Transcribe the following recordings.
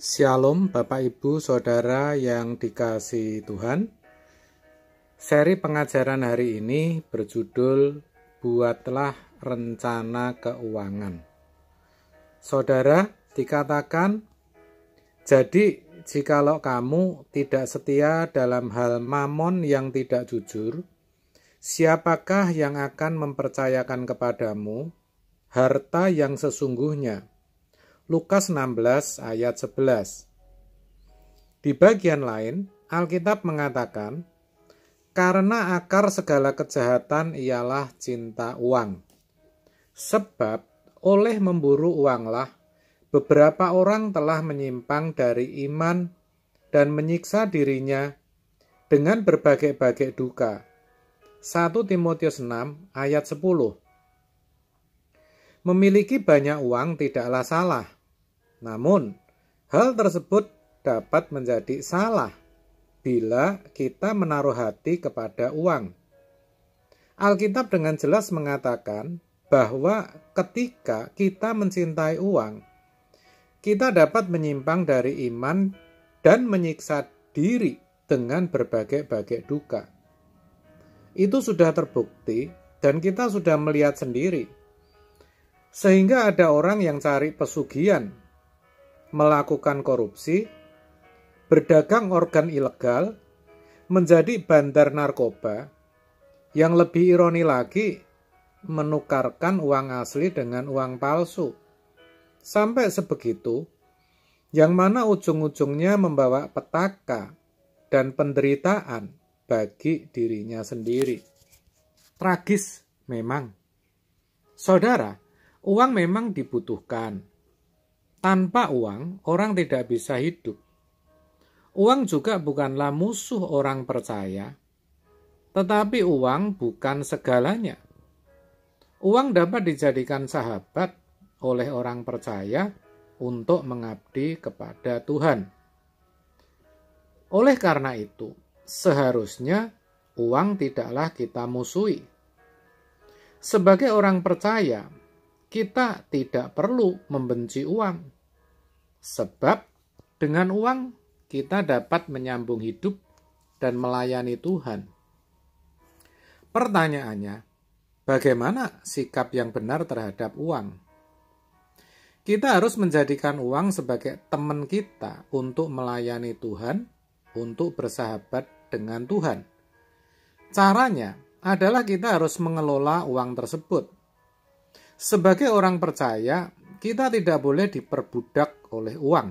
Shalom Bapak Ibu Saudara yang dikasihi Tuhan. Seri pengajaran hari ini berjudul Buatlah Rencana Keuangan. Saudara, dikatakan, jadi jikalau kamu tidak setia dalam hal mamon yang tidak jujur, siapakah yang akan mempercayakan kepadamu harta yang sesungguhnya? Lukas 16 ayat 11. Di bagian lain, Alkitab mengatakan, karena akar segala kejahatan ialah cinta uang. Sebab oleh memburu uanglah, beberapa orang telah menyimpang dari iman dan menyiksa dirinya dengan berbagai-bagai duka. 1 Timotius 6 ayat 10. Memiliki banyak uang tidaklah salah. Namun, hal tersebut dapat menjadi salah bila kita menaruh hati kepada uang. Alkitab dengan jelas mengatakan bahwa ketika kita mencintai uang, kita dapat menyimpang dari iman dan menyiksa diri dengan berbagai-bagai duka. Itu sudah terbukti dan kita sudah melihat sendiri. Sehingga ada orang yang cari pesugihan, melakukan korupsi, berdagang organ ilegal, menjadi bandar narkoba, yang lebih ironi lagi, menukarkan uang asli dengan uang palsu. Sampai sebegitu, yang mana ujung-ujungnya membawa petaka dan penderitaan bagi dirinya sendiri. Tragis memang. Saudara, uang memang dibutuhkan. Tanpa uang, orang tidak bisa hidup. Uang juga bukanlah musuh orang percaya, tetapi uang bukan segalanya. Uang dapat dijadikan sahabat oleh orang percaya untuk mengabdi kepada Tuhan. Oleh karena itu, seharusnya uang tidaklah kita musuhi. Sebagai orang percaya, kita tidak perlu membenci uang. Sebab dengan uang kita dapat menyambung hidup dan melayani Tuhan. Pertanyaannya, bagaimana sikap yang benar terhadap uang? Kita harus menjadikan uang sebagai teman kita untuk melayani Tuhan, untuk bersahabat dengan Tuhan. Caranya adalah kita harus mengelola uang tersebut. Sebagai orang percaya, kita tidak boleh diperbudak oleh uang.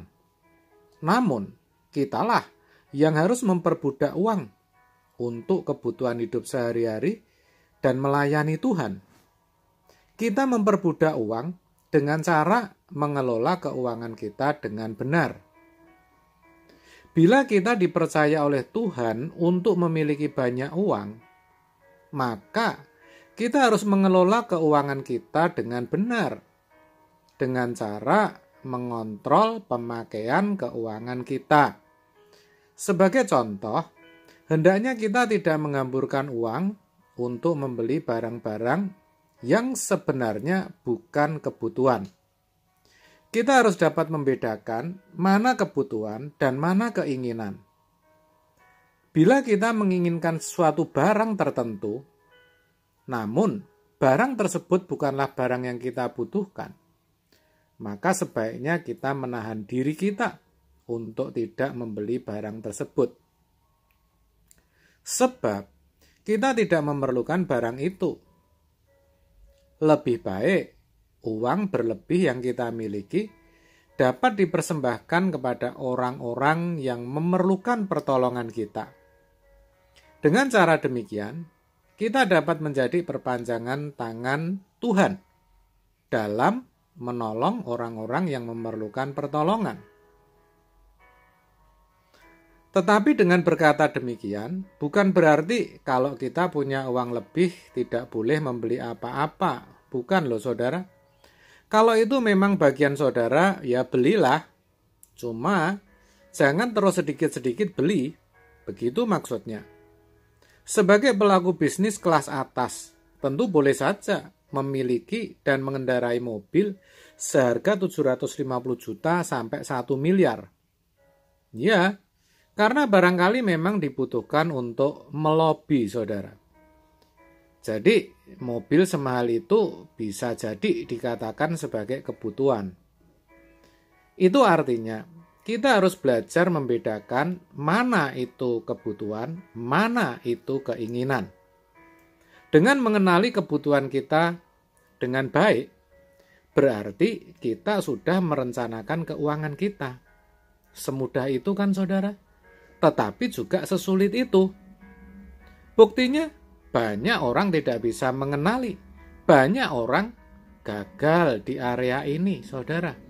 Namun, kitalah yang harus memperbudak uang untuk kebutuhan hidup sehari-hari dan melayani Tuhan. Kita memperbudak uang dengan cara mengelola keuangan kita dengan benar. Bila kita dipercaya oleh Tuhan untuk memiliki banyak uang, maka kita harus mengelola keuangan kita dengan benar, dengan cara mengontrol pemakaian keuangan kita. Sebagai contoh, hendaknya kita tidak menghamburkan uang untuk membeli barang-barang yang sebenarnya bukan kebutuhan. Kita harus dapat membedakan mana kebutuhan dan mana keinginan. Bila kita menginginkan suatu barang tertentu, namun barang tersebut bukanlah barang yang kita butuhkan, maka sebaiknya kita menahan diri kita untuk tidak membeli barang tersebut. Sebab kita tidak memerlukan barang itu. Lebih baik uang berlebih yang kita miliki dapat dipersembahkan kepada orang-orang yang memerlukan pertolongan kita. Dengan cara demikian, kita dapat menjadi perpanjangan tangan Tuhan dalam menolong orang-orang yang memerlukan pertolongan. Tetapi dengan berkata demikian, bukan berarti kalau kita punya uang lebih tidak boleh membeli apa-apa. Bukan loh saudara. Kalau itu memang bagian saudara, ya belilah. Cuma jangan terus sedikit-sedikit beli. Begitu maksudnya. Sebagai pelaku bisnis kelas atas, tentu boleh saja memiliki dan mengendarai mobil seharga 750 juta sampai 1 miliar. Ya, karena barangkali memang dibutuhkan untuk melobi, saudara. Jadi, mobil semahal itu bisa jadi dikatakan sebagai kebutuhan. Itu artinya, kita harus belajar membedakan mana itu kebutuhan, mana itu keinginan. Dengan mengenali kebutuhan kita dengan baik, berarti kita sudah merencanakan keuangan kita. Semudah itu kan, saudara? Tetapi juga sesulit itu. Buktinya, banyak orang tidak bisa mengenali. Banyak orang gagal di area ini, saudara.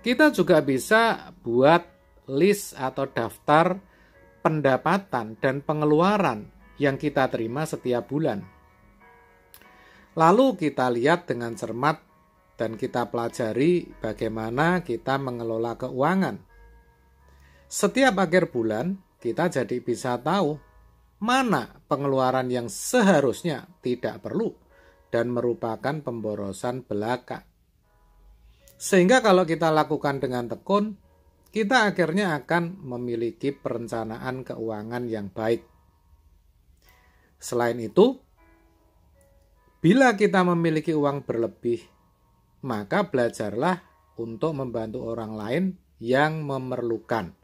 Kita juga bisa buat list atau daftar pendapatan dan pengeluaran yang kita terima setiap bulan. Lalu kita lihat dengan cermat dan kita pelajari bagaimana kita mengelola keuangan. Setiap akhir bulan, kita jadi bisa tahu mana pengeluaran yang seharusnya tidak perlu dan merupakan pemborosan belaka. Sehingga kalau kita lakukan dengan tekun, kita akhirnya akan memiliki perencanaan keuangan yang baik. Selain itu, bila kita memiliki uang berlebih, maka belajarlah untuk membantu orang lain yang memerlukan.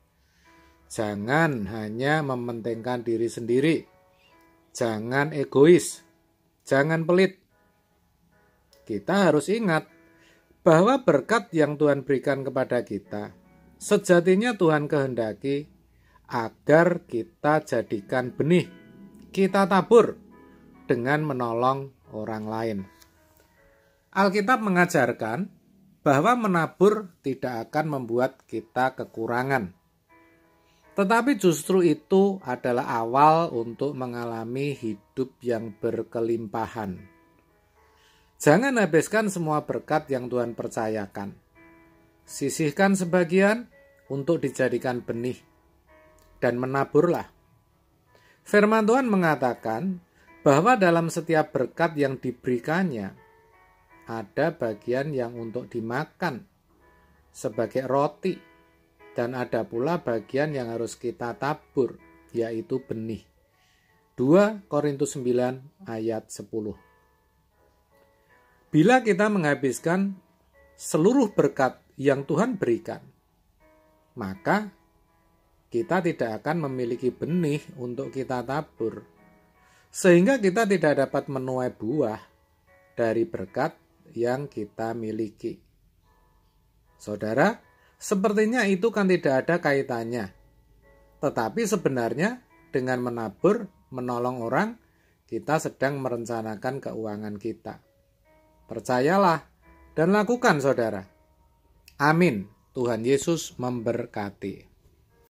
Jangan hanya mementingkan diri sendiri. Jangan egois. Jangan pelit. Kita harus ingat bahwa berkat yang Tuhan berikan kepada kita, sejatinya Tuhan kehendaki agar kita jadikan benih. Kita tabur dengan menolong orang lain. Alkitab mengajarkan bahwa menabur tidak akan membuat kita kekurangan. Tetapi justru itu adalah awal untuk mengalami hidup yang berkelimpahan. Jangan habiskan semua berkat yang Tuhan percayakan. Sisihkan sebagian untuk dijadikan benih dan menaburlah. Firman Tuhan mengatakan bahwa dalam setiap berkat yang diberikannya, ada bagian yang untuk dimakan sebagai roti. Dan ada pula bagian yang harus kita tabur, yaitu benih. 2 Korintus 9 ayat 10. Bila kita menghabiskan seluruh berkat yang Tuhan berikan, maka kita tidak akan memiliki benih untuk kita tabur. Sehingga kita tidak dapat menuai buah dari berkat yang kita miliki. Saudara, sepertinya itu kan tidak ada kaitannya. Tetapi sebenarnya dengan menabur, menolong orang, kita sedang merencanakan keuangan kita. Percayalah dan lakukan, saudara. Amin. Tuhan Yesus memberkati.